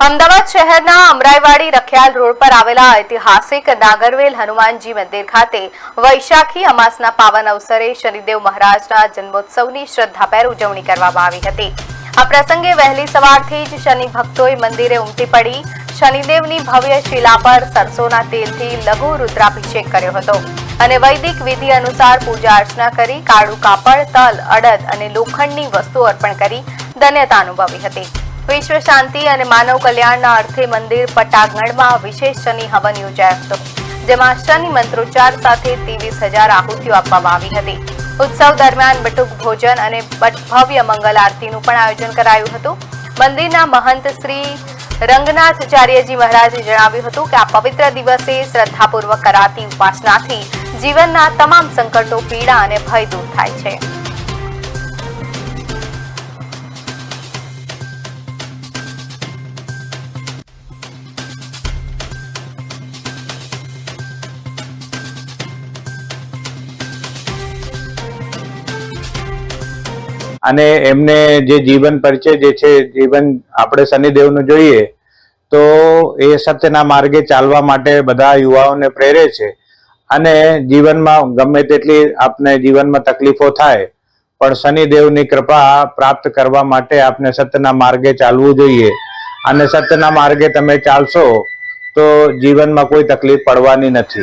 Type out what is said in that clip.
અમદાવાદ શહેરના અમરાઈવાડી રખિયાલ રોડ પર આવેલા ઐતિહાસિક નાગરવેલ હનુમાનજી મંદિર ખાતે વૈશાખી અમાસના પાવન અવસરે શનિદેવ મહારાજના જન્મોત્સવની શ્રદ્ધાભેર ઉજવણી કરવામાં આવી હતી। આ પ્રસંગે વહેલી સવારથી જ શનિ ભક્તોએ મંદિરે ઉમટી પડી શનિદેવની ભવ્ય શિલા પર સરસોના તેલથી લઘુ રુદ્રાભિષેક કર્યો હતો અને વૈદિક વિધિ અનુસાર પૂજા અર્ચના કરી કાળું કાપડ, તલ, અડદ અને લોખંડની વસ્તુઓ અર્પણ કરી ધન્યતા અનુભવી હતી। વિશ્વ શાંતિ અને માનવ કલ્યાણના અર્થે મંદિર પટાંગણમાં વિશેષ શનિ હવન યોજાયો હતો, જેમાં શનિ મંત્રોચ્ચાર સાથે 23,000 આહુતિઓ આપવામાં આવી હતી। ઉત્સવ દરમિયાન બટુક ભોજન અને ભવ્ય મંગલ આરતીનું પણ આયોજન કરાયું હતું। મંદિરના મહંત શ્રી રંગનાથાચાર્યજી મહારાજે જણાવ્યું હતું કે આ પવિત્ર દિવસે શ્રદ્ધાપૂર્વક કરાતી ઉપાસનાથી જીવનના તમામ સંકટો, પીડા અને ભય દૂર થાય છે। અને એમને જે જીવન પરિચય જે છે જીવન આપણે શનિદેવનું જોઈએ તો એ સત્યના માર્ગે ચાલવા માટે બધા યુવાઓને પ્રેરે છે અને જીવનમાં ગમે તેટલી આપને જીવનમાં તકલીફો થાય પણ શનિદેવની કૃપા પ્રાપ્ત કરવા માટે આપને સત્યના માર્ગે ચાલવું જોઈએ અને સત્યના માર્ગે તમે ચાલશો તો જીવનમાં કોઈ તકલીફ પડવાની નથી।